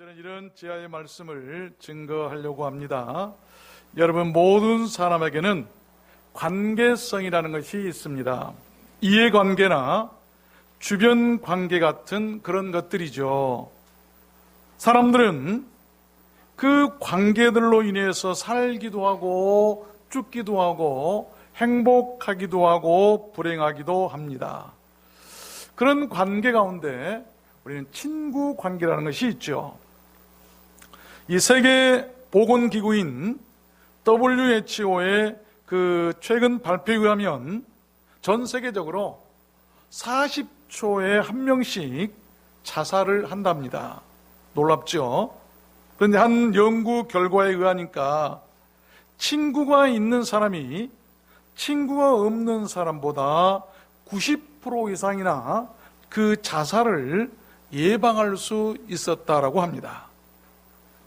저는 이런 지하의 말씀을 증거하려고 합니다. 여러분, 모든 사람에게는 관계성이라는 것이 있습니다. 이해관계나 주변 관계 같은 그런 것들이죠. 사람들은 그 관계들로 인해서 살기도 하고 죽기도 하고 행복하기도 하고 불행하기도 합니다. 그런 관계 가운데 우리는 친구 관계라는 것이 있죠. 이 세계 보건기구인 WHO의 그 최근 발표에 의하면 전 세계적으로 40초에 한 명씩 자살을 한답니다. 놀랍죠? 그런데 한 연구 결과에 의하니까 친구가 있는 사람이 친구가 없는 사람보다 90% 이상이나 그 자살을 예방할 수 있었다라고 합니다.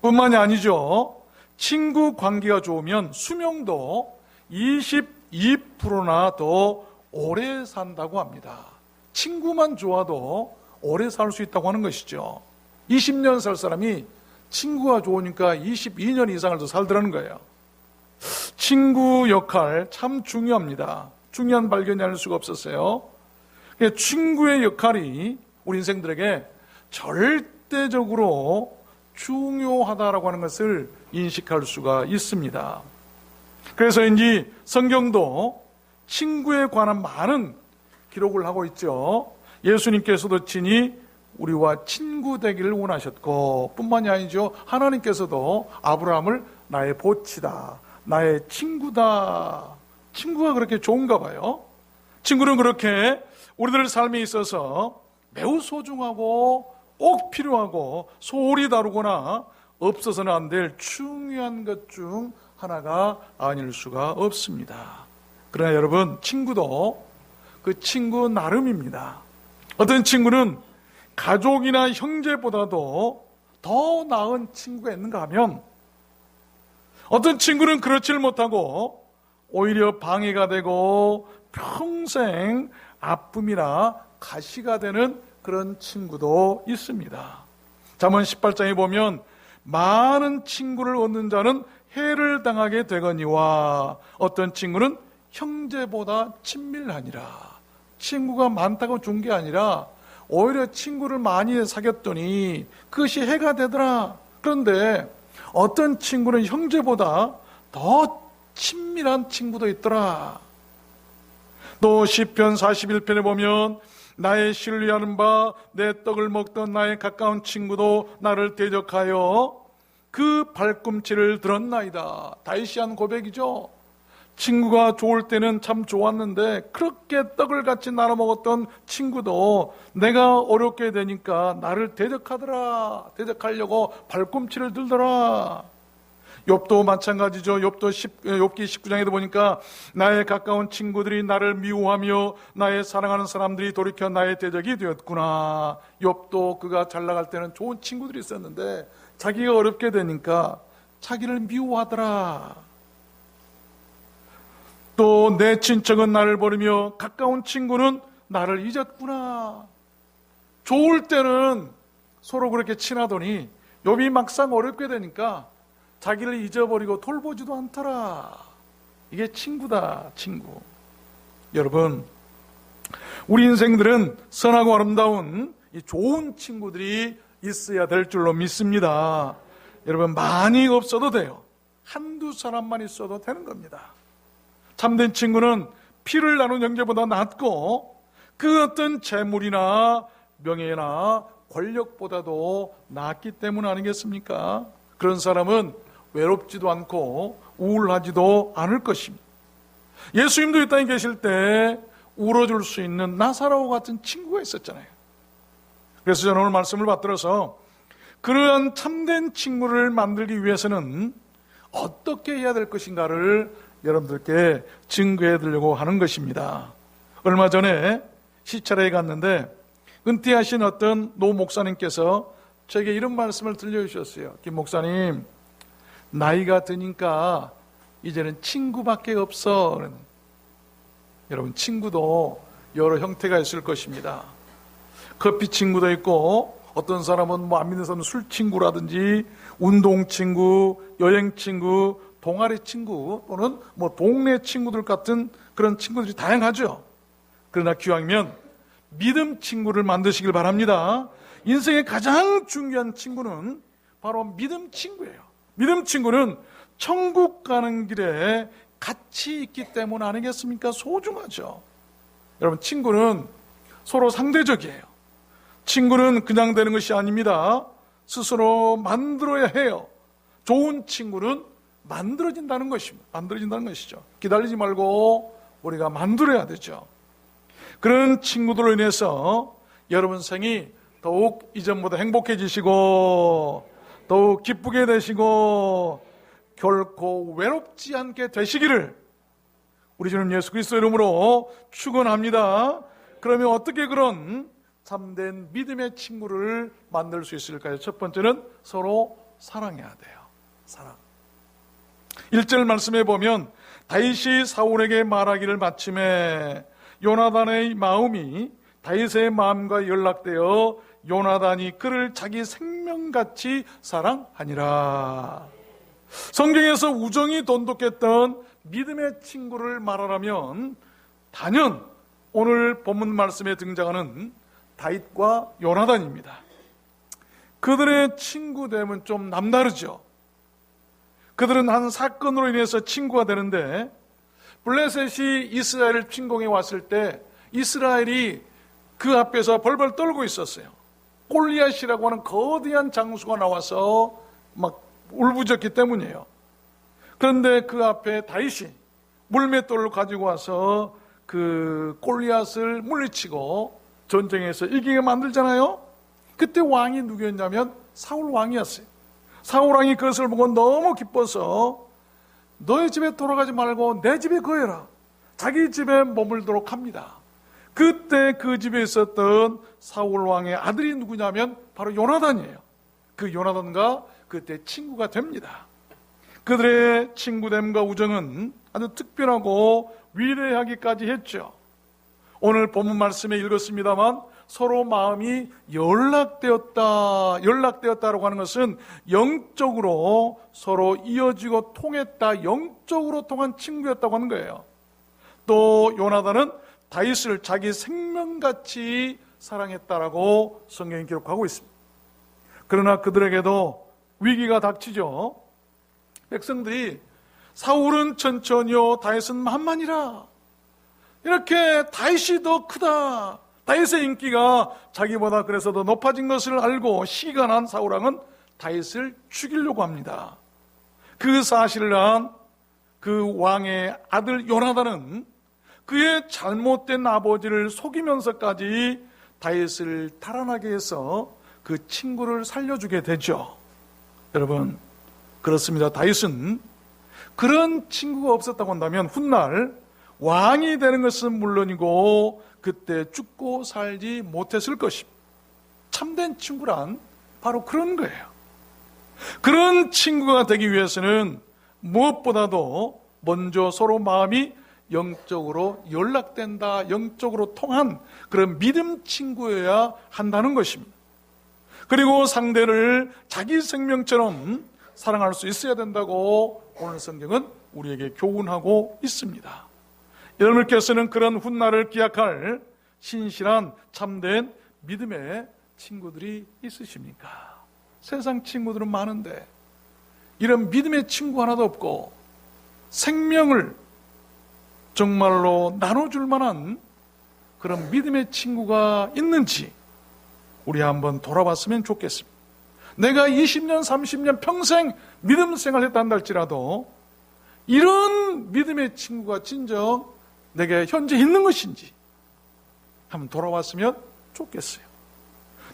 뿐만이 아니죠. 친구 관계가 좋으면 수명도 22%나 더 오래 산다고 합니다. 친구만 좋아도 오래 살 수 있다고 하는 것이죠. 20년 살 사람이 친구가 좋으니까 22년 이상을 더 살더라는 거예요. 친구 역할 참 중요합니다. 중요한 발견이 아닐 수가 없었어요. 친구의 역할이 우리 인생들에게 절대적으로 중요하다라고 하는 것을 인식할 수가 있습니다. 그래서인지 성경도 친구에 관한 많은 기록을 하고 있죠. 예수님께서도 친히 우리와 친구 되기를 원하셨고, 뿐만이 아니죠. 하나님께서도 아브라함을 나의 보치다, 나의 친구다. 친구가 그렇게 좋은가 봐요. 친구는 그렇게 우리들 삶에 있어서 매우 소중하고 꼭 필요하고 소홀히 다루거나 없어서는 안 될 중요한 것 중 하나가 아닐 수가 없습니다. 그러나 여러분, 친구도 그 친구 나름입니다. 어떤 친구는 가족이나 형제보다도 더 나은 친구가 있는가 하면, 어떤 친구는 그렇지를 못하고 오히려 방해가 되고 평생 아픔이나 가시가 되는 그런 친구도 있습니다. 잠언 18장에 보면 많은 친구를 얻는 자는 해를 당하게 되거니와 어떤 친구는 형제보다 친밀하니라. 친구가 많다고 준 게 아니라 오히려 친구를 많이 사귀었더니 그것이 해가 되더라. 그런데 어떤 친구는 형제보다 더 친밀한 친구도 있더라. 또 시편 41편에 보면 나의 신뢰하는 바 내 떡을 먹던 나의 가까운 친구도 나를 대적하여 그 발꿈치를 들었나이다. 다윗이 한 고백이죠. 친구가 좋을 때는 참 좋았는데 그렇게 떡을 같이 나눠 먹었던 친구도 내가 어렵게 되니까 나를 대적하더라. 대적하려고 발꿈치를 들더라. 욥도 마찬가지죠. 욥기 19장에도 보니까 나의 가까운 친구들이 나를 미워하며 나의 사랑하는 사람들이 돌이켜 나의 대적이 되었구나. 욥도 그가 잘 나갈 때는 좋은 친구들이 있었는데 자기가 어렵게 되니까 자기를 미워하더라. 또 내 친척은 나를 버리며 가까운 친구는 나를 잊었구나. 좋을 때는 서로 그렇게 친하더니 욥이 막상 어렵게 되니까 자기를 잊어버리고 돌보지도 않더라. 이게 친구다, 친구. 여러분, 우리 인생들은 선하고 아름다운 이 좋은 친구들이 있어야 될 줄로 믿습니다. 여러분, 많이 없어도 돼요. 한두 사람만 있어도 되는 겁니다. 참된 친구는 피를 나눈 형제보다 낫고 그 어떤 재물이나 명예나 권력보다도 낫기 때문 아니겠습니까? 그런 사람은 외롭지도 않고 우울하지도 않을 것입니다. 예수님도 이 땅에 계실 때 울어줄 수 있는 나사로와 같은 친구가 있었잖아요. 그래서 저는 오늘 말씀을 받들어서 그러한 참된 친구를 만들기 위해서는 어떻게 해야 될 것인가를 여러분들께 증거해 드리려고 하는 것입니다. 얼마 전에 시찰에 갔는데 은퇴하신 어떤 노 목사님께서 저에게 이런 말씀을 들려주셨어요. 김 목사님, 나이가 드니까 이제는 친구밖에 없어. 여러분, 친구도 여러 형태가 있을 것입니다. 커피 친구도 있고 어떤 사람은 안 믿는 사람은 술 친구라든지 운동 친구, 여행 친구, 동아리 친구 또는 동네 친구들 같은 그런 친구들이 다양하죠. 그러나 기왕이면 믿음 친구를 만드시길 바랍니다. 인생의 가장 중요한 친구는 바로 믿음 친구예요. 믿음 친구는 천국 가는 길에 같이 있기 때문 아니겠습니까? 소중하죠. 여러분, 친구는 서로 상대적이에요. 친구는 그냥 되는 것이 아닙니다. 스스로 만들어야 해요. 좋은 친구는 만들어진다는 것이죠. 기다리지 말고 우리가 만들어야 되죠. 그런 친구들로 인해서 여러분 생이 더욱 이전보다 행복해지시고 더욱 기쁘게 되시고 결코 외롭지 않게 되시기를 우리 주님 예수 그리스도 이름으로 축원합니다. 그러면 어떻게 그런 참된 믿음의 친구를 만들 수 있을까요? 첫 번째는 서로 사랑해야 돼요. 사랑. 1절 말씀에 보면 다윗이 사울에게 말하기를 마침에 요나단의 마음이 다윗의 마음과 연락되어 요나단이 그를 자기 생명같이 사랑하니라. 성경에서 우정이 돈독했던 믿음의 친구를 말하라면 단연 오늘 본문 말씀에 등장하는 다윗과 요나단입니다. 그들의 친구됨은 좀 남다르죠. 그들은 한 사건으로 인해서 친구가 되는데, 블레셋이 이스라엘을 침공해 왔을 때 이스라엘이 그 앞에서 벌벌 떨고 있었어요. 골리앗이라고 하는 거대한 장수가 나와서 막 울부짖기 때문이에요. 그런데 그 앞에 다윗이 물맷돌을 가지고 와서 그 골리앗을 물리치고 전쟁에서 이기게 만들잖아요. 그때 왕이 누구였냐면 사울 왕이었어요. 사울 왕이 그것을 보고 너무 기뻐서 너의 집에 돌아가지 말고 내 집에 거해라. 자기 집에 머물도록 합니다. 그때 그 집에 있었던 사울 왕의 아들이 누구냐면 바로 요나단이에요. 그 요나단과 그때 친구가 됩니다. 그들의 친구됨과 우정은 아주 특별하고 위대하기까지 했죠. 오늘 본문 말씀에 읽었습니다만 서로 마음이 연락되었다라고 하는 것은 영적으로 서로 이어지고 통했다, 영적으로 통한 친구였다고 하는 거예요. 또 요나단은 다윗을 자기 생명같이 사랑했다라고 성경이 기록하고 있습니다. 그러나 그들에게도 위기가 닥치죠. 백성들이 사울은 천천히요 다윗은 만만이라, 이렇게 다윗이 더 크다, 다윗의 인기가 자기보다 그래서 더 높아진 것을 알고 시기가 난 사울 왕은 다윗을 죽이려고 합니다. 그 사실을 안 그 왕의 아들 요나단은 그의 잘못된 아버지를 속이면서까지 다윗을 달아나게 해서 그 친구를 살려주게 되죠. 여러분, 그렇습니다. 다윗은 그런 친구가 없었다고 한다면 훗날 왕이 되는 것은 물론이고 그때 죽고 살지 못했을 것입니다. 참된 친구란 바로 그런 거예요. 그런 친구가 되기 위해서는 무엇보다도 먼저 서로 마음이 영적으로 연락된다, 영적으로 통한 그런 믿음 친구여야 한다는 것입니다. 그리고 상대를 자기 생명처럼 사랑할 수 있어야 된다고 오늘 성경은 우리에게 교훈하고 있습니다. 여러분께서는 그런 훗날을 기약할 신실한 참된 믿음의 친구들이 있으십니까? 세상 친구들은 많은데 이런 믿음의 친구 하나도 없고 생명을 정말로 나눠줄 만한 그런 믿음의 친구가 있는지 우리 한번 돌아봤으면 좋겠습니다. 내가 20년, 30년 평생 믿음 생활했다 할지라도 이런 믿음의 친구가 진정 내게 현재 있는 것인지 한번 돌아왔으면 좋겠어요.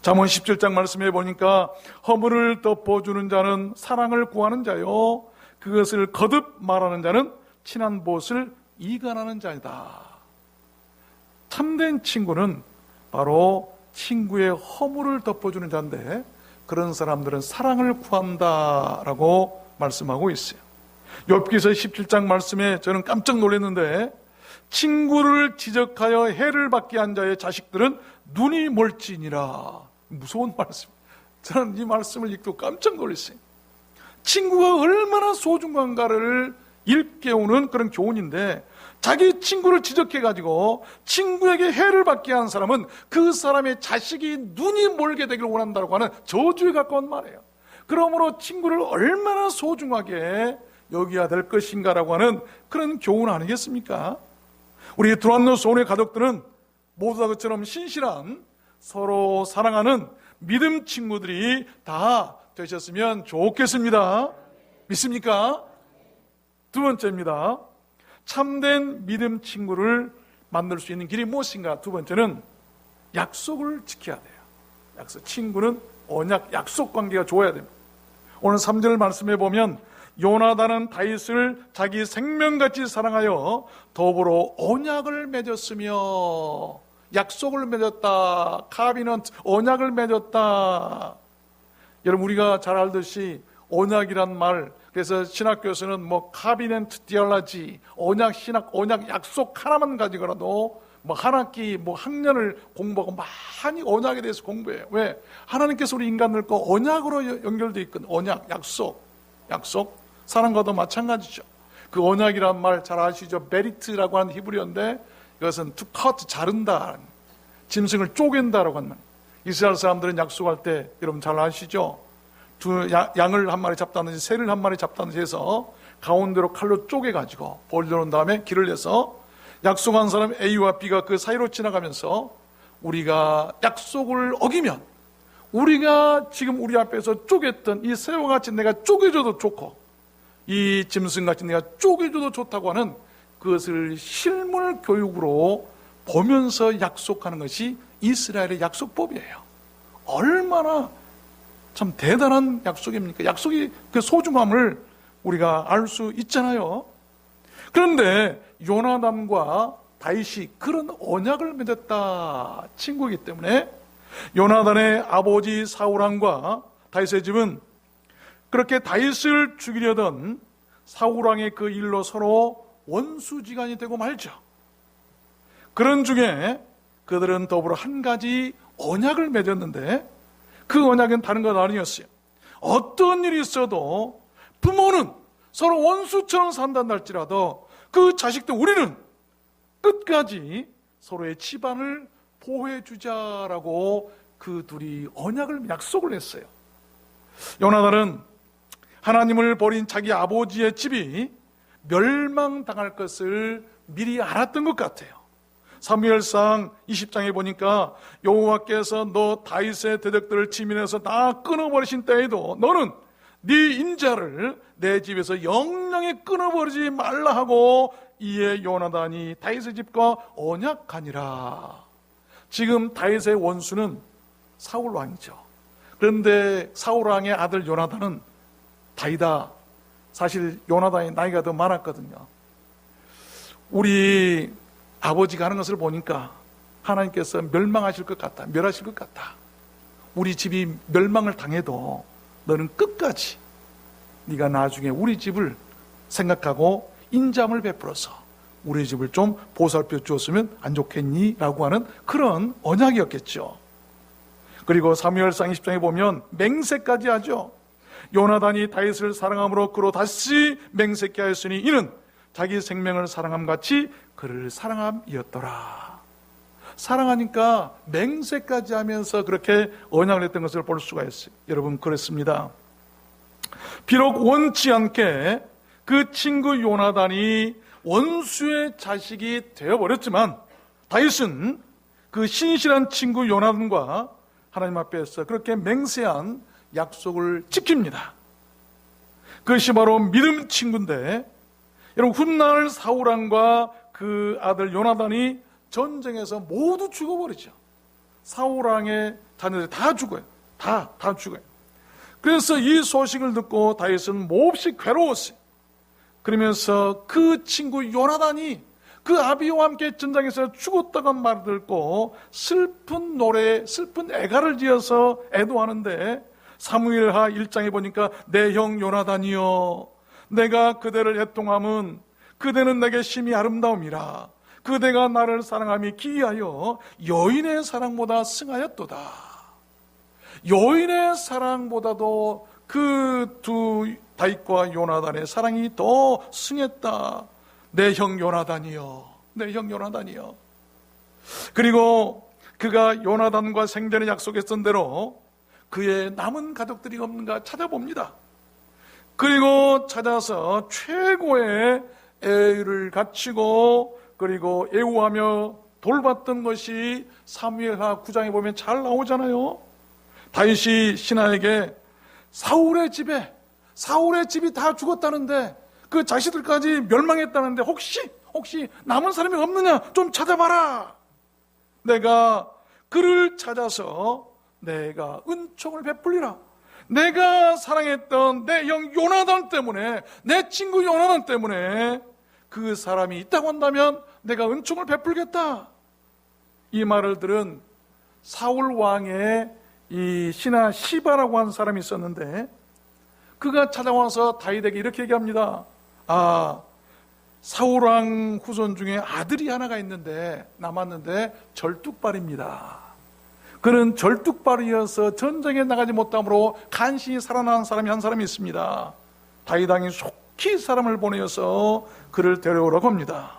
잠언 17장 말씀해 보니까 허물을 덮어주는 자는 사랑을 구하는 자요, 그것을 거듭 말하는 자는 친한 보옷을 이간하는 자이다. 참된 친구는 바로 친구의 허물을 덮어주는 자인데 그런 사람들은 사랑을 구한다라고 말씀하고 있어요. 욥기서 17장 말씀에 저는 깜짝 놀랐는데 친구를 지적하여 해를 받게 한 자의 자식들은 눈이 멀지니라. 무서운 말씀. 저는 이 말씀을 읽고 깜짝 놀랐어요. 친구가 얼마나 소중한가를 일깨우는 그런 교훈인데, 자기 친구를 지적해가지고 친구에게 해를 받게 한 사람은 그 사람의 자식이 눈이 멀게 되기를 원한다고 하는 저주에 가까운 말이에요. 그러므로 친구를 얼마나 소중하게 여겨야 될 것인가라고 하는 그런 교훈 아니겠습니까? 우리 두란노 소원의 가족들은 모두 다 그처럼 신실한, 서로 사랑하는 믿음 친구들이 다 되셨으면 좋겠습니다. 믿습니까? 두 번째입니다. 참된 믿음 친구를 만들 수 있는 길이 무엇인가? 두 번째는 약속을 지켜야 돼요. 약속. 친구는 언약, 약속 관계가 좋아야 됩니다. 오늘 3절 말씀에 보면 요나단은 다윗을 자기 생명같이 사랑하여 더불어 언약을 맺었으며, 약속을 맺었다. 카비넌트, 언약을 맺었다. 여러분, 우리가 잘 알듯이 언약이란 말, 그래서 신학교에서는 카비넌트 디알라지, 언약 신학, 언약 약속 하나만 가지고라도 한 학기, 학년을 공부하고 많이 언약에 대해서 공부해요. 왜? 하나님께서 우리 인간을 언약으로 연결되어 있거든. 언약, 약속. 사랑과도 마찬가지죠. 그 언약이란 말 잘 아시죠? 베리트라고 하는 히브리어인데, 이것은 to cut, 자른다, 짐승을 쪼갠다라고 하는 말. 이스라엘 사람들은 약속할 때 여러분 잘 아시죠? 양을 한 마리 잡다든지 새를 한 마리 잡다든지 해서 가운데로 칼로 쪼개가지고 벌려놓은 다음에 길을 내서 약속한 사람 A와 B가 그 사이로 지나가면서 우리가 약속을 어기면, 우리가 지금 우리 앞에서 쪼갰던 이 새와 같이 내가 쪼개줘도 좋고 이 짐승같이 내가 쪼개줘도 좋다고 하는 그것을 실물 교육으로 보면서 약속하는 것이 이스라엘의 약속법이에요. 얼마나 참 대단한 약속입니까? 약속이 그 소중함을 우리가 알 수 있잖아요. 그런데 요나단과 다윗이 그런 언약을 맺었다. 친구이기 때문에 요나단의 아버지 사울왕과 다윗의 집은 그렇게 다윗을 죽이려던 사울왕의 그 일로 서로 원수지간이 되고 말죠. 그런 중에 그들은 더불어 한 가지 언약을 맺었는데, 그 언약은 다른 것 아니었어요. 어떤 일이 있어도 부모는 서로 원수처럼 산다는 할지라도 그 자식들, 우리는 끝까지 서로의 집안을 보호해 주자라고 그 둘이 언약을, 약속을 했어요. 요나단은 하나님을 버린 자기 아버지의 집이 멸망당할 것을 미리 알았던 것 같아요. 사무엘상 20장에 보니까 여호와께서 너 다윗의 대적들을 치면해서 다 끊어버리신 때에도 너는 네 인자를 내 집에서 영영히 끊어버리지 말라 하고 이에 요나단이 다윗의 집과 언약하니라. 지금 다윗의 원수는 사울 왕이죠. 그런데 사울 왕의 아들 요나단은 다윗아, 사실 요나단이 나이가 더 많았거든요. 우리 아버지가 하는 것을 보니까 하나님께서 멸망하실 것 같다, 멸하실 것 같다. 우리 집이 멸망을 당해도 너는 끝까지 네가 나중에 우리 집을 생각하고 인자함을 베풀어서 우리 집을 좀 보살펴 주었으면 안 좋겠니? 라고 하는 그런 언약이었겠죠. 그리고 사무엘상 20장에 보면 맹세까지 하죠. 요나단이 다윗을 사랑함으로 그로 다시 맹세케 하였으니 이는 자기 생명을 사랑함 같이 그를 사랑함이었더라. 사랑하니까 맹세까지 하면서 그렇게 언약을 했던 것을 볼 수가 있어요. 여러분, 그렇습니다. 비록 원치 않게 그 친구 요나단이 원수의 자식이 되어버렸지만 다윗은 그 신실한 친구 요나단과 하나님 앞에서 그렇게 맹세한 약속을 지킵니다. 그것이 바로 믿음 친구인데, 여러분, 훗날 사울왕과 그 아들 요나단이 전쟁에서 모두 죽어버리죠. 사울왕의 자녀들이 다 죽어요. 다 죽어요. 그래서 이 소식을 듣고 다윗은 몹시 괴로웠어요. 그러면서 그 친구 요나단이 그 아비와 함께 전장에서 죽었다고 말을 듣고 슬픈 노래, 슬픈 애가를 지어서 애도하는데, 사무엘하 1장에 보니까 내 형 요나단이여, 내가 그대를 애통함은 그대는 내게 심히 아름다움이라. 그대가 나를 사랑함이 기이하여 여인의 사랑보다 승하였도다. 여인의 사랑보다도 그 두 다윗과 요나단의 사랑이 더 승했다. 내 형 요나단이여, 내 형 요나단이여. 그리고 그가 요나단과 생전에 약속했던 대로 그의 남은 가족들이 없는가 찾아봅니다. 그리고 찾아서 최고의 애를 갖추고 그리고 애우하며 돌봤던 것이 사무엘하 9장에 보면 잘 나오잖아요. 다윗이 신하에게 사울의 집이 다 죽었다는데 그 자식들까지 멸망했다는데 혹시 남은 사람이 없느냐 좀 찾아봐라. 내가 그를 찾아서 내가 은총을 베풀리라. 내가 사랑했던 내 형 요나단 때문에, 내 친구 요나단 때문에 그 사람이 있다고 한다면 내가 은총을 베풀겠다. 이 말을 들은 사울 왕의 이 신하 시바라고 하는 사람이 있었는데 그가 찾아와서 다윗에게 이렇게 얘기합니다. 사울 왕 후손 중에 아들이 하나가 있는데 남았는데 절뚝발입니다. 그는 절뚝발이어서 전쟁에 나가지 못함으로 간신히 살아난 사람이 한 사람이 있습니다. 다윗 왕이 속히 사람을 보내어서 그를 데려오라고 합니다.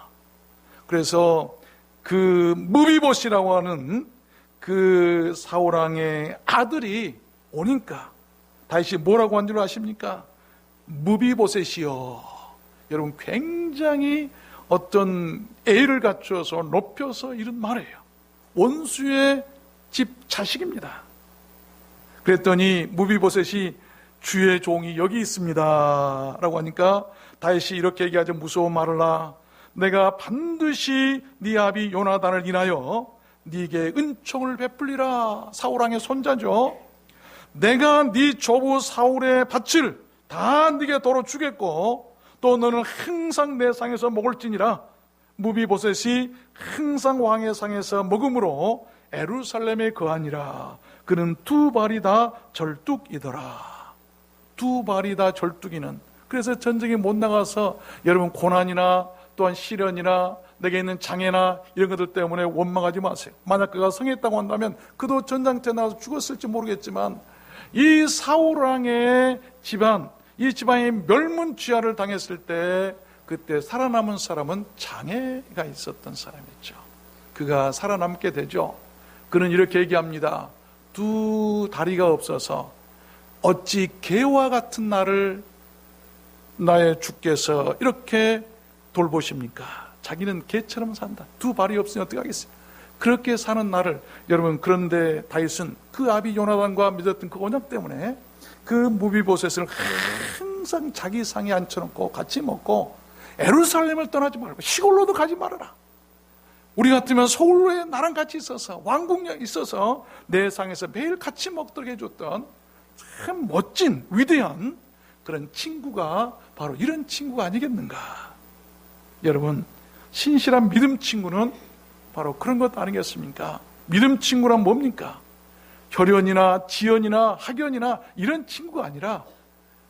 그래서 그 무비봇이라고 하는 그 사울 왕의 아들이 오니까 다윗이 뭐라고 한 줄 아십니까? 무비봇이여. 여러분 굉장히 어떤 애를 갖춰서 높여서 이런 말이에요. 원수의 집 자식입니다. 그랬더니 무비보셋이 주의 종이 여기 있습니다 라고 하니까 다윗이 이렇게 얘기하죠. 무서운 말을 하. 내가 반드시 네 아비 요나단을 인하여 네게 은총을 베풀리라. 사울왕의 손자죠. 내가 네 조부 사울의 밭을 다 네게 도로 주겠고 또 너는 항상 내 상에서 먹을지니라. 무비보셋이 항상 왕의 상에서 먹음으로 예루살렘에 거하니라. 그는 두 발이 다 절뚝이더라. 두 발이 다 절뚝이는. 그래서 전쟁에 못 나가서 여러분 고난이나 또한 시련이나 내게 있는 장애나 이런 것들 때문에 원망하지 마세요. 만약 그가 성했다고 한다면 그도 전장터에 나가서 죽었을지 모르겠지만 이 사울왕의 집안, 이 집안이 멸문취하를 당했을 때 그때 살아남은 사람은 장애가 있었던 사람이죠. 그가 살아남게 되죠. 그는 이렇게 얘기합니다. 두 다리가 없어서 어찌 개와 같은 나를 나의 주께서 이렇게 돌보십니까? 자기는 개처럼 산다. 두 발이 없으니 어떻게 하겠어요? 그렇게 사는 나를. 여러분, 그런데 다윗은 그 아비 요나단과 맺었던 그 언약 때문에 그 무비보셋을 항상 자기 상에 앉혀놓고 같이 먹고 예루살렘을 떠나지 말고 시골로도 가지 말아라. 우리 같으면 서울에 나랑 같이 있어서 왕궁에 있어서 내 상에서 매일 같이 먹도록 해줬던 참 멋진 위대한 그런 친구가 바로 이런 친구가 아니겠는가. 여러분, 신실한 믿음 친구는 바로 그런 것 아니겠습니까? 믿음 친구란 뭡니까? 혈연이나 지연이나 학연이나 이런 친구가 아니라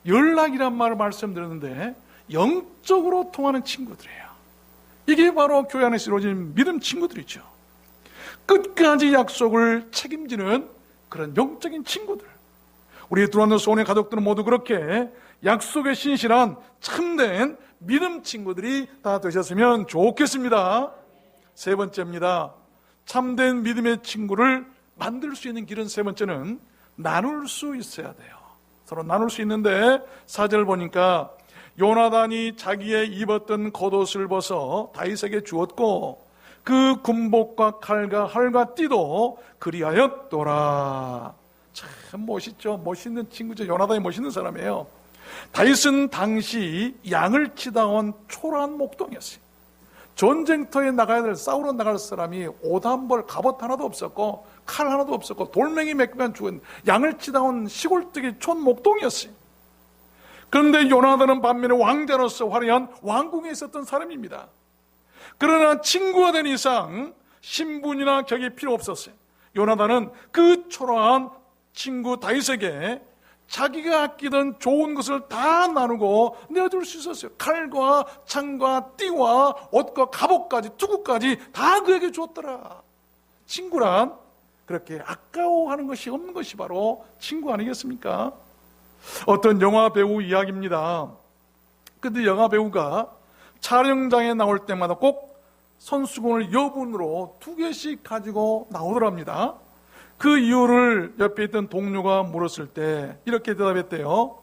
연락이란 말을 말씀드렸는데 영적으로 통하는 친구들이에요. 이게 바로 교회 안에서 이루어진 믿음 친구들이죠. 끝까지 약속을 책임지는 그런 영적인 친구들. 우리 들어왔는 소원의 가족들은 모두 그렇게 약속에 신실한 참된 믿음 친구들이 다 되셨으면 좋겠습니다. 세 번째입니다. 참된 믿음의 친구를 만들 수 있는 길은 세 번째는 나눌 수 있어야 돼요. 서로 나눌 수 있는데 4절 보니까 요나단이 자기의 입었던 겉옷을 벗어 다윗에게 주었고 그 군복과 칼과 활과 띠도 그리하였더라. 참 멋있죠. 멋있는 친구죠. 요나단이 멋있는 사람이에요. 다윗은 당시 양을 치다 온 초라한 목동이었어요. 전쟁터에 나가야 될, 싸우러 나갈 사람이 옷 한 벌, 갑옷 하나도 없었고 칼 하나도 없었고 돌멩이 몇 개만 죽은 양을 치다 온 시골뜨기 촌 목동이었어요. 그런데 요나단은 반면에 왕자로서 화려한 왕궁에 있었던 사람입니다. 그러나 친구가 된 이상 신분이나 격이 필요 없었어요. 요나단은 그 초라한 친구 다윗에게 자기가 아끼던 좋은 것을 다 나누고 내어줄 수 있었어요. 칼과 창과 띠와 옷과 갑옷까지 투구까지 다 그에게 줬더라. 친구란 그렇게 아까워하는 것이 없는 것이 바로 친구 아니겠습니까? 어떤 영화 배우 이야기입니다. 근데 영화 배우가 촬영장에 나올 때마다 꼭 손수건을 여분으로 2개씩 가지고 나오더랍니다. 그 이유를 옆에 있던 동료가 물었을 때 이렇게 대답했대요.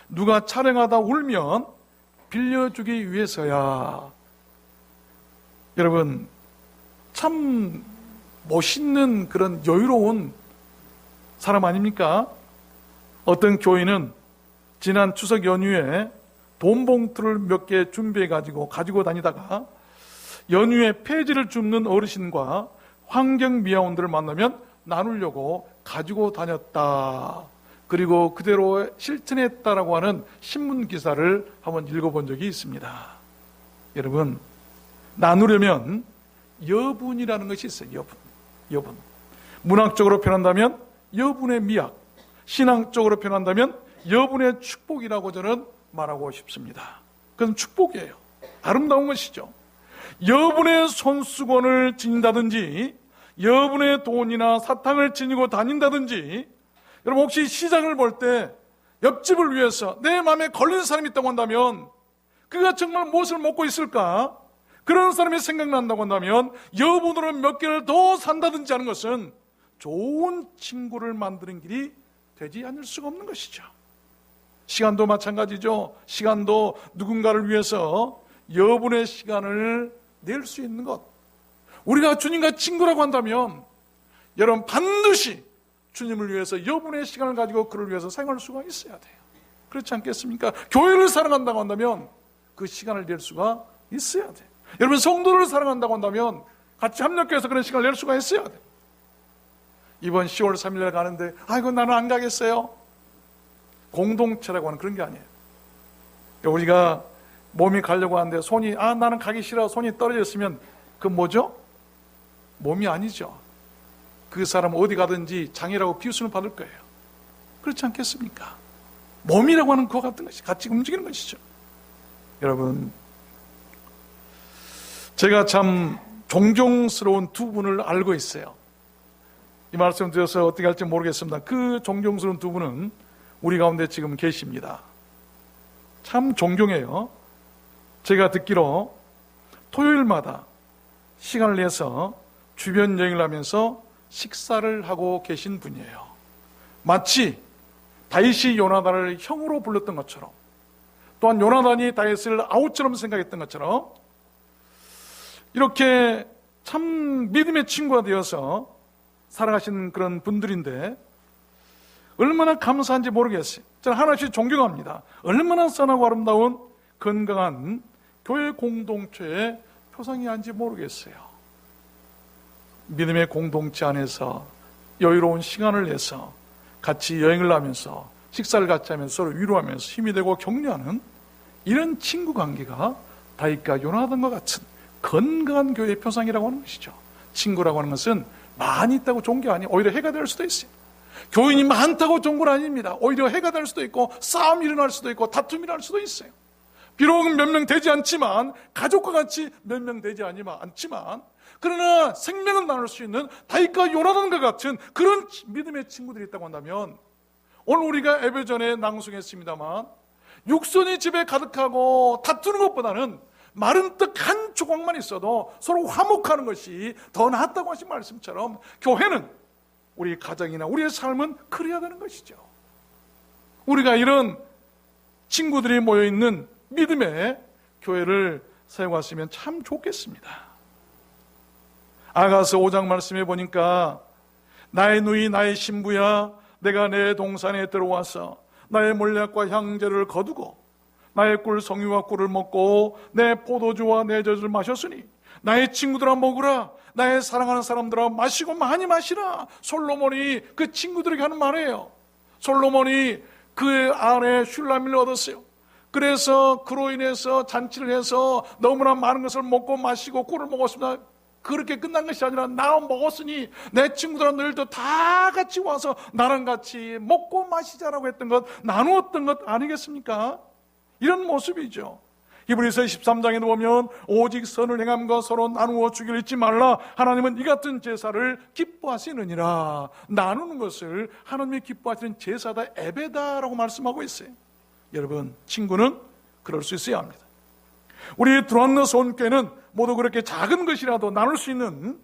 누가 촬영하다 울면 빌려주기 위해서야. 여러분, 참 멋있는 그런 여유로운 사람 아닙니까? 어떤 교인은 지난 추석 연휴에 돈 봉투를 몇 개 준비해 가지고 다니다가 연휴에 폐지를 줍는 어르신과 환경미화원들을 만나면 나누려고 가지고 다녔다. 그리고 그대로 실천했다라고 하는 신문 기사를 한번 읽어본 적이 있습니다. 여러분, 나누려면 여분이라는 것이 있어요. 여분. 문학적으로 표현한다면 여분의 미학, 신앙적으로 표현한다면 여분의 축복이라고 저는 말하고 싶습니다. 그건 축복이에요. 아름다운 것이죠. 여분의 손수건을 지닌다든지 여분의 돈이나 사탕을 지니고 다닌다든지, 여러분 혹시 시장을 볼 때 옆집을 위해서 내 마음에 걸린 사람이 있다고 한다면 그가 정말 무엇을 먹고 있을까? 그런 사람이 생각난다고 한다면 여분으로 몇 개를 더 산다든지 하는 것은 좋은 친구를 만드는 길이 되지 않을 수가 없는 것이죠. 시간도 마찬가지죠. 시간도 누군가를 위해서 여분의 시간을 낼 수 있는 것. 우리가 주님과 친구라고 한다면 여러분 반드시 주님을 위해서 여분의 시간을 가지고 그를 위해서 사용할 수가 있어야 돼요. 그렇지 않겠습니까? 교회를 사랑한다고 한다면 그 시간을 낼 수가 있어야 돼요. 여러분 성도를 사랑한다고 한다면 같이 협력해서 그런 시간을 낼 수가 있어야 돼요. 이번 10월 3일에 가는데 아이고 나는 안 가겠어요. 공동체라고 하는 그런 게 아니에요. 우리가 몸이 가려고 하는데 손이 나는 가기 싫어 손이 떨어졌으면 그건 뭐죠? 몸이 아니죠. 그 사람 어디 가든지 장애라고 비웃음을 받을 거예요. 그렇지 않겠습니까? 몸이라고 하는 그와 같은 것이 같이 움직이는 것이죠. 여러분, 제가 참 존경스러운 두 분을 알고 있어요. 이 말씀 드려서 어떻게 할지 모르겠습니다. 그 존경스러운 두 분은 우리 가운데 지금 계십니다. 참 존경해요. 제가 듣기로 토요일마다 시간을 내서 주변 여행을 하면서 식사를 하고 계신 분이에요. 마치 다윗이 요나단을 형으로 불렀던 것처럼, 또한 요나단이 다윗을 아우처럼 생각했던 것처럼 이렇게 참 믿음의 친구가 되어서 살아가신 그런 분들인데 얼마나 감사한지 모르겠어요. 저는 하나씩 존경합니다. 얼마나 선하고 아름다운 건강한 교회 공동체의 표상이한지 모르겠어요. 믿음의 공동체 안에서 여유로운 시간을 내서 같이 여행을 하면서 식사를 같이 하면서 서로 위로하면서 힘이 되고 격려하는 이런 친구 관계가 다윗과 요나단과 같은 건강한 교회의 표상이라고 하는 것이죠. 친구라고 하는 것은 많이 있다고 좋은 게 아니에요. 오히려 해가 될 수도 있어요. 교인이 많다고 좋은 건 아닙니다. 오히려 해가 될 수도 있고 싸움이 일어날 수도 있고 다툼이 일어날 수도 있어요. 비록 몇 명 되지 않지만, 가족과 같이 몇 명 되지 않지만, 그러나 생명을 나눌 수 있는 다윗과 요나단과 같은 그런 믿음의 친구들이 있다고 한다면, 오늘 우리가 예배전에 낭송했습니다만 육선이 집에 가득하고 다투는 것보다는 마른 떡 한 조각만 있어도 서로 화목하는 것이 더 낫다고 하신 말씀처럼 교회는, 우리 가정이나 우리의 삶은 그래야 되는 것이죠. 우리가 이런 친구들이 모여있는 믿음의 교회를 사용하시면 참 좋겠습니다. 아가서 5장 말씀해 보니까 나의 누이 나의 신부야, 내가 내 동산에 들어와서 나의 몰약과 향제를 거두고 나의 꿀 성유와 꿀을 먹고 내 포도주와 내 젖을 마셨으니 나의 친구들아 먹으라, 나의 사랑하는 사람들아 마시고 많이 마시라. 솔로몬이 그 친구들에게 하는 말이에요. 솔로몬이 그 안에 슐라임을 얻었어요. 그래서 그로 인해서 잔치를 해서 너무나 많은 것을 먹고 마시고 꿀을 먹었습니다. 그렇게 끝난 것이 아니라 나 먹었으니 내 친구들은 너희들도 다 같이 와서 나랑 같이 먹고 마시자라고 했던 것, 나누었던 것 아니겠습니까? 이런 모습이죠. 히브리서 13장에도 보면 오직 선을 행함과 서로 나누어 주기를 잊지 말라. 하나님은 이 같은 제사를 기뻐하시느니라. 나누는 것을 하나님이 기뻐하시는 제사다, 예배다라고 말씀하고 있어요. 여러분, 친구는 그럴 수 있어야 합니다. 우리 두란노 손교회는 모두 그렇게 작은 것이라도 나눌 수 있는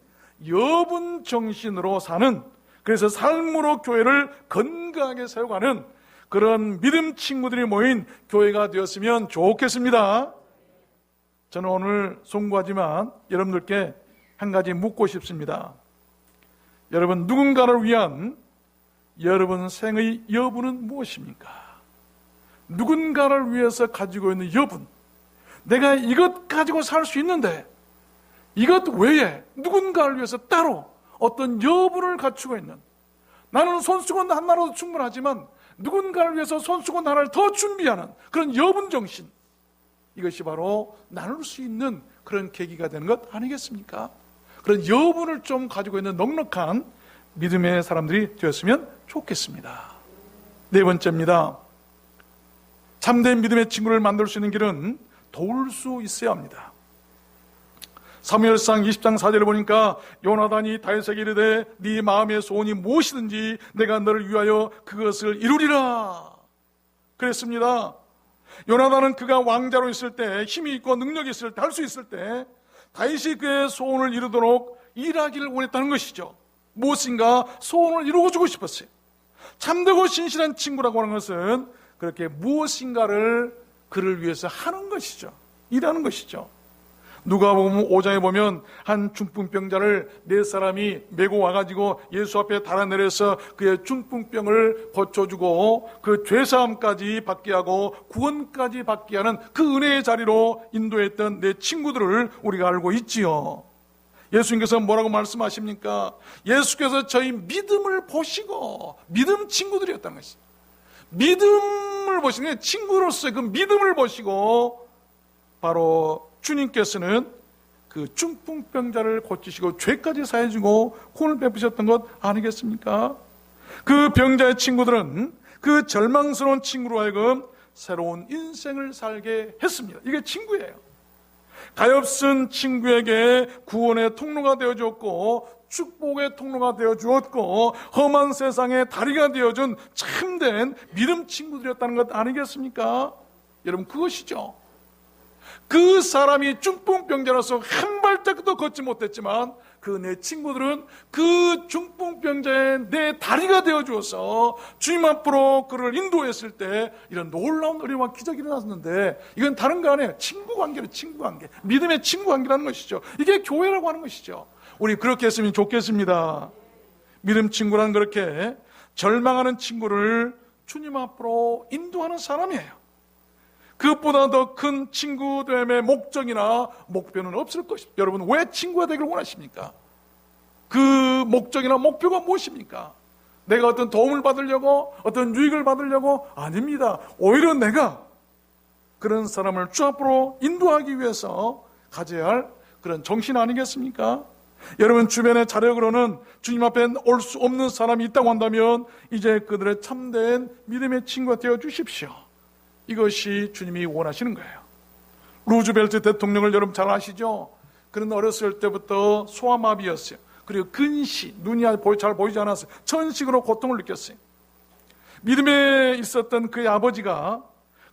여분 정신으로 사는, 그래서 삶으로 교회를 건강하게 세워가는 그런 믿음 친구들이 모인 교회가 되었으면 좋겠습니다. 저는 오늘 송구하지만 여러분들께 한 가지 묻고 싶습니다. 여러분, 누군가를 위한 여러분 생의 여분은 무엇입니까? 누군가를 위해서 가지고 있는 여분, 내가 이것 가지고 살 수 있는데 이것 외에 누군가를 위해서 따로 어떤 여분을 갖추고 있는, 나는 손수건 하나로도 충분하지만 누군가를 위해서 손수건 하나를 더 준비하는 그런 여분 정신, 이것이 바로 나눌 수 있는 그런 계기가 되는 것 아니겠습니까? 그런 여분을 좀 가지고 있는 넉넉한 믿음의 사람들이 되었으면 좋겠습니다. 네 번째입니다. 참된 믿음의 친구를 만들 수 있는 길은 도울 수 있어야 합니다. 사무엘상 20장 4절을 보니까 요나단이 다윗에게 이르되 네 마음의 소원이 무엇이든지 내가 너를 위하여 그것을 이루리라 그랬습니다. 요나단은 그가 왕자로 있을 때, 힘이 있고 능력이 있을 때, 할 수 있을 때 다윗이 그의 소원을 이루도록 일하기를 원했다는 것이죠. 무엇인가 소원을 이루어 주고 싶었어요. 참되고 신실한 친구라고 하는 것은 그렇게 무엇인가를 그를 위해서 하는 것이죠. 일하는 것이죠. 누가복음 5장에 보면 한 중풍병자를 네 사람이 메고 와가지고 예수 앞에 달아내려서 그의 중풍병을 고쳐주고 그 죄사함까지 받게 하고 구원까지 받게 하는 그 은혜의 자리로 인도했던 내 친구들을 우리가 알고 있지요. 예수님께서 뭐라고 말씀하십니까? 예수께서 저희 믿음을 보시고, 믿음 친구들이었다는 것이죠. 믿음을 보시는, 친구로서의 그 믿음을 보시고 바로 주님께서는 그 중풍병자를 고치시고 죄까지 사해주고 구원을 베푸셨던 것 아니겠습니까? 그 병자의 친구들은 그 절망스러운 친구로 하여금 새로운 인생을 살게 했습니다. 이게 친구예요. 가엾은 친구에게 구원의 통로가 되어주었고 축복의 통로가 되어주었고 험한 세상의 다리가 되어준 참된 믿음 친구들이었다는 것 아니겠습니까? 여러분, 그것이죠. 그 사람이 중풍병자로서 한 발짝도 걷지 못했지만 그 내 친구들은 그 중풍병자의 내 다리가 되어주어서 주님 앞으로 그를 인도했을 때 이런 놀라운 은혜와 기적이 일어났는데, 이건 다른 거 아니에요. 친구관계로, 친구관계, 믿음의 친구관계라는 것이죠. 이게 교회라고 하는 것이죠. 우리 그렇게 했으면 좋겠습니다. 믿음 친구란 그렇게 절망하는 친구를 주님 앞으로 인도하는 사람이에요. 그것보다 더 큰 친구됨의 목적이나 목표는 없을 것입니다. 여러분, 왜 친구가 되기를 원하십니까? 그 목적이나 목표가 무엇입니까? 내가 어떤 도움을 받으려고, 어떤 유익을 받으려고? 아닙니다. 오히려 내가 그런 사람을 주 앞으로 인도하기 위해서 가져야 할 그런 정신 아니겠습니까? 여러분, 주변의 자력으로는 주님 앞에 올 수 없는 사람이 있다고 한다면 이제 그들의 참된 믿음의 친구가 되어 주십시오. 이것이 주님이 원하시는 거예요. 루즈벨트 대통령을 여러분 잘 아시죠? 그는 어렸을 때부터 소아마비였어요. 그리고 근시, 눈이 잘 보이지 않았어요. 천식으로 고통을 느꼈어요. 믿음에 있었던 그의 아버지가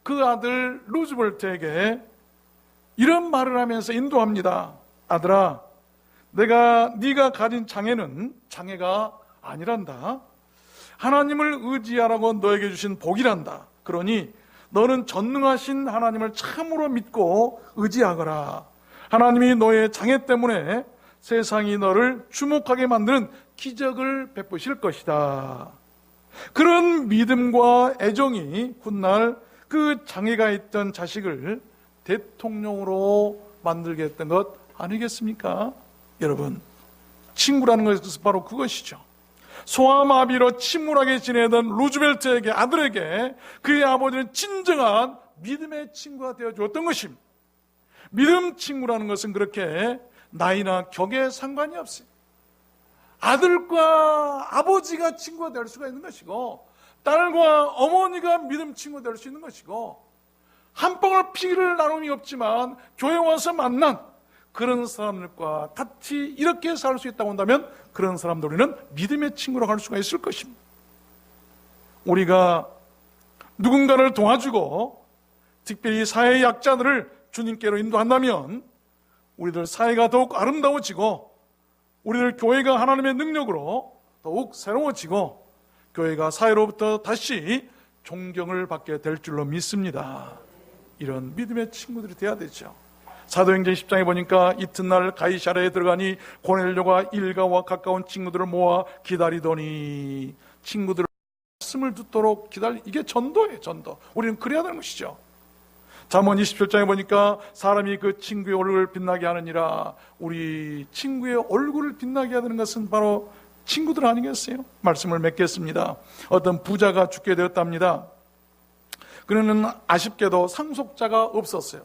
그 아들 루즈벨트에게 이런 말을 하면서 인도합니다. 아들아, 네가 가진 장애는 장애가 아니란다. 하나님을 의지하라고 너에게 주신 복이란다. 그러니 너는 전능하신 하나님을 참으로 믿고 의지하거라. 하나님이 너의 장애 때문에 세상이 너를 주목하게 만드는 기적을 베푸실 것이다. 그런 믿음과 애정이 훗날 그 장애가 있던 자식을 대통령으로 만들게 했던 것 아니겠습니까? 여러분, 친구라는 것은 바로 그것이죠. 소아마비로 침울하게 지내던 루즈벨트에게, 아들에게 그의 아버지는 진정한 믿음의 친구가 되어주었던 것입니다. 믿음 친구라는 것은 그렇게 나이나 격에 상관이 없어요. 아들과 아버지가 친구가 될 수가 있는 것이고, 딸과 어머니가 믿음 친구가 될 수 있는 것이고, 한 방울 피를 나눔이 없지만 교회 와서 만난 그런 사람들과 같이 이렇게 살 수 있다고 한다면 그런 사람들 우리는 믿음의 친구라고 할 수가 있을 것입니다. 우리가 누군가를 도와주고 특별히 사회의 약자들을 주님께로 인도한다면 우리들 사회가 더욱 아름다워지고 우리들 교회가 하나님의 능력으로 더욱 새로워지고 교회가 사회로부터 다시 존경을 받게 될 줄로 믿습니다. 이런 믿음의 친구들이 돼야 되죠. 사도행전 10장에 보니까 이튿날 가이사랴에 들어가니 고넬료가 일가와 가까운 친구들을 모아 기다리더니 친구들을 말씀을 듣도록 이게 전도예요. 전도. 우리는 그래야 되는 것이죠. 잠언 27장에 보니까 사람이 그 친구의 얼굴을 빛나게 하느니라. 우리 친구의 얼굴을 빛나게 하는 것은 바로 친구들 아니겠어요? 말씀을 맺겠습니다. 어떤 부자가 죽게 되었답니다. 그는 아쉽게도 상속자가 없었어요.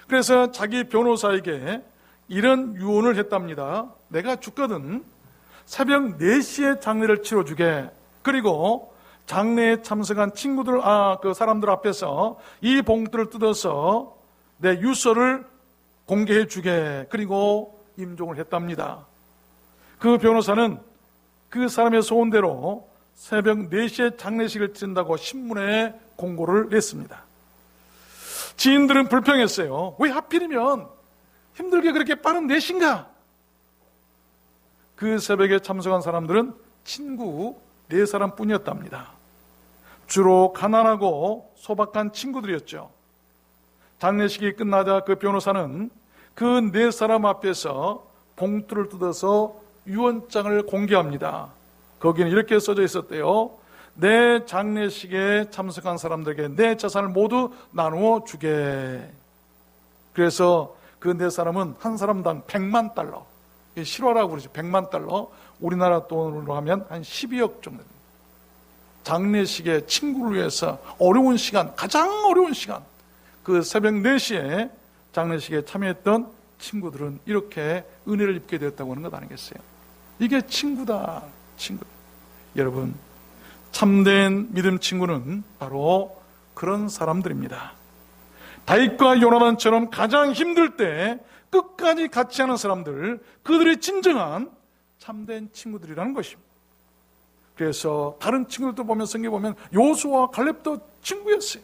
그래서 자기 변호사에게 이런 유언을 했답니다. 내가 죽거든 새벽 4시에 장례를 치러주게. 그리고 장례에 참석한 친구들, 그 사람들 앞에서 이 봉투를 뜯어서 내 유서를 공개해 주게. 그리고 임종을 했답니다. 그 변호사는 그 사람의 소원대로 새벽 4시에 장례식을 치른다고 신문에 공고를 냈습니다. 지인들은 불평했어요. 왜 하필이면 힘들게 그렇게 빠른 4시인가? 그 새벽에 참석한 사람들은 친구 4사람 뿐이었답니다. 주로 가난하고 소박한 친구들이었죠. 장례식이 끝나자 그 변호사는 그 4사람 앞에서 봉투를 뜯어서 유언장을 공개합니다. 거기는 이렇게 써져 있었대요. 내 장례식에 참석한 사람들에게 내 재산을 모두 나누어 주게. 그래서 그 4사람은 한 사람당 100만 달러, 실화라고 그러죠. 100만 달러, 우리나라 돈으로 하면 한 12억 정도. 장례식에 친구를 위해서 어려운 시간, 가장 어려운 시간, 그 새벽 4시에 장례식에 참여했던 친구들은 이렇게 은혜를 입게 되었다고 하는 것 아니겠어요? 이게 친구다, 친구. 여러분, 참된 믿음 친구는 바로 그런 사람들입니다. 다윗과 요나단처럼 가장 힘들 때 끝까지 같이 하는 사람들, 그들이 진정한 참된 친구들이라는 것입니다. 그래서 다른 친구들도 보면 성경에 보면 요수아와 갈렙도 친구였어요.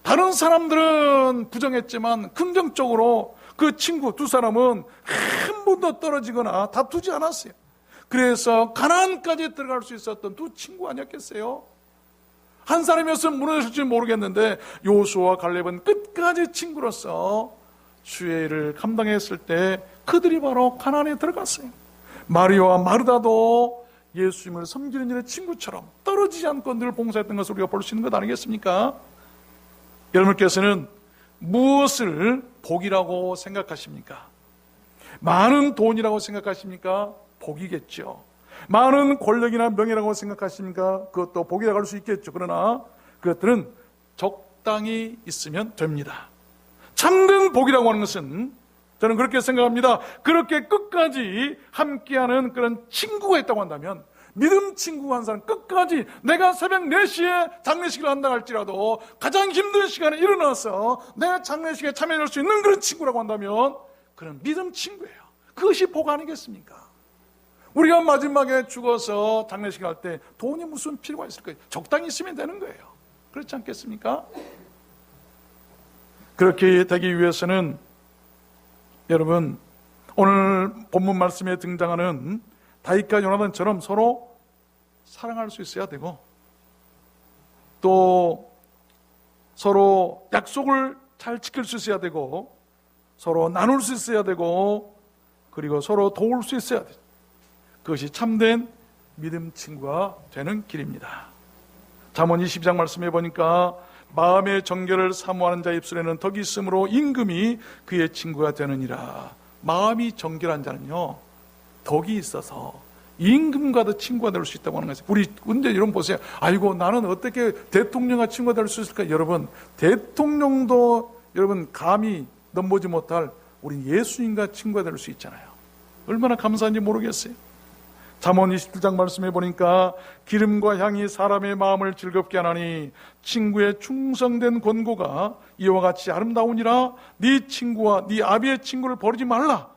다른 사람들은 부정했지만 긍정적으로 그 친구 2사람은 한 번도 떨어지거나 다투지 않았어요. 그래서 가나안까지 들어갈 수 있었던 2 친구 아니었겠어요? 한 사람이었으면 무너졌을지 모르겠는데 요수아와 갈렙은 끝까지 친구로서 주의 일을 감당했을 때 그들이 바로 가나안에 들어갔어요. 마리아와 마르다도 예수님을 섬기는 일의 친구처럼 떨어지지 않고 늘 봉사했던 것을 우리가 볼 수 있는 것 아니겠습니까? 여러분께서는 무엇을 복이라고 생각하십니까? 많은 돈이라고 생각하십니까? 복이겠죠. 많은 권력이나 명예라고 생각하십니까? 그것도 복이라고 할 수 있겠죠. 그러나 그것들은 적당히 있으면 됩니다. 참된 복이라고 하는 것은 저는 그렇게 생각합니다. 그렇게 끝까지 함께하는 그런 친구가 있다고 한다면, 믿음 친구가 한 사람 끝까지 내가 새벽 4시에 장례식을 한다 할지라도 가장 힘든 시간에 일어나서 내 장례식에 참여할 수 있는 그런 친구라고 한다면 그런 믿음 친구예요. 그것이 복 아니겠습니까? 우리가 마지막에 죽어서 장례식 할 때 돈이 무슨 필요가 있을까요? 적당히 있으면 되는 거예요. 그렇지 않겠습니까? 그렇게 되기 위해서는 여러분, 오늘 본문 말씀에 등장하는 다윗과 요나단처럼 서로 사랑할 수 있어야 되고, 또 서로 약속을 잘 지킬 수 있어야 되고, 서로 나눌 수 있어야 되고, 그리고 서로 도울 수 있어야 돼요. 그것이 참된 믿음 친구가 되는 길입니다. 잠언 20장 말씀해 보니까 마음의 정결을 사모하는 자 입술에는 덕이 있으므로 임금이 그의 친구가 되느니라. 마음이 정결한 자는요, 덕이 있어서 임금과도 친구가 될 수 있다고 하는 것이에요. 우리 근데 여러분 보세요. 아이고, 나는 어떻게 대통령과 친구가 될 수 있을까? 여러분, 대통령도 여러분 감히 넘보지 못할 우리 예수님과 친구가 될 수 있잖아요. 얼마나 감사한지 모르겠어요. 잠언 27장 말씀해 보니까 기름과 향이 사람의 마음을 즐겁게 하나니 친구의 충성된 권고가 이와 같이 아름다우니라. 네 친구와 네 아비의 친구를 버리지 말라.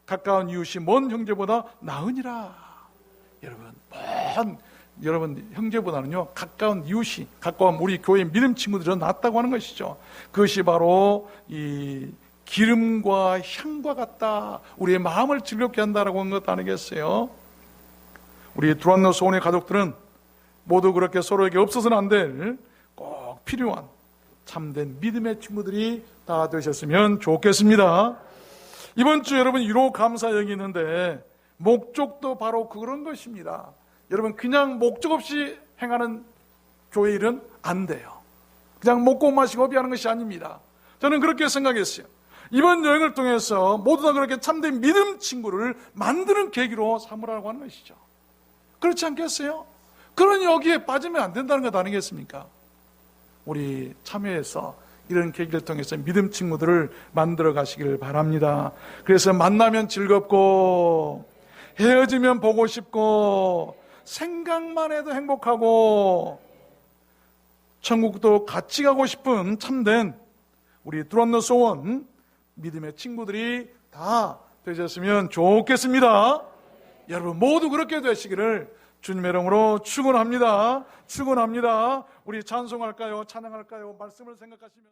가까운 이웃이 먼 형제보다 나으니라. 여러분 형제보다는요 가까운 이웃이, 가까운 우리 교회 믿음 친구들은 낫다고 하는 것이죠. 그것이 바로 이 기름과 향과 같다, 우리의 마음을 즐겁게 한다라고 한 것 아니겠어요? 우리 두란노 소원의 가족들은 모두 그렇게 서로에게 없어서는 안 될 꼭 필요한 참된 믿음의 친구들이 다 되셨으면 좋겠습니다. 이번 주 여러분 유로 감사여행이 있는데 목적도 바로 그런 것입니다. 여러분 그냥 목적 없이 행하는 교회 일은 안 돼요. 그냥 먹고 마시고 허비하는 것이 아닙니다. 저는 그렇게 생각했어요. 이번 여행을 통해서 모두 다 그렇게 참된 믿음 친구를 만드는 계기로 삼으라고 하는 것이죠. 그렇지 않겠어요? 그러니 여기에 빠지면 안 된다는 것 아니겠습니까? 우리 참여해서 이런 계기를 통해서 믿음 친구들을 만들어 가시길 바랍니다. 그래서 만나면 즐겁고 헤어지면 보고 싶고 생각만 해도 행복하고 천국도 같이 가고 싶은 참된 우리 두란노 소원 믿음의 친구들이 다 되셨으면 좋겠습니다. 여러분 모두 그렇게 되시기를 주님의 이름으로 축원합니다. 축원합니다. 우리 찬송할까요? 찬양할까요? 말씀을 생각하시면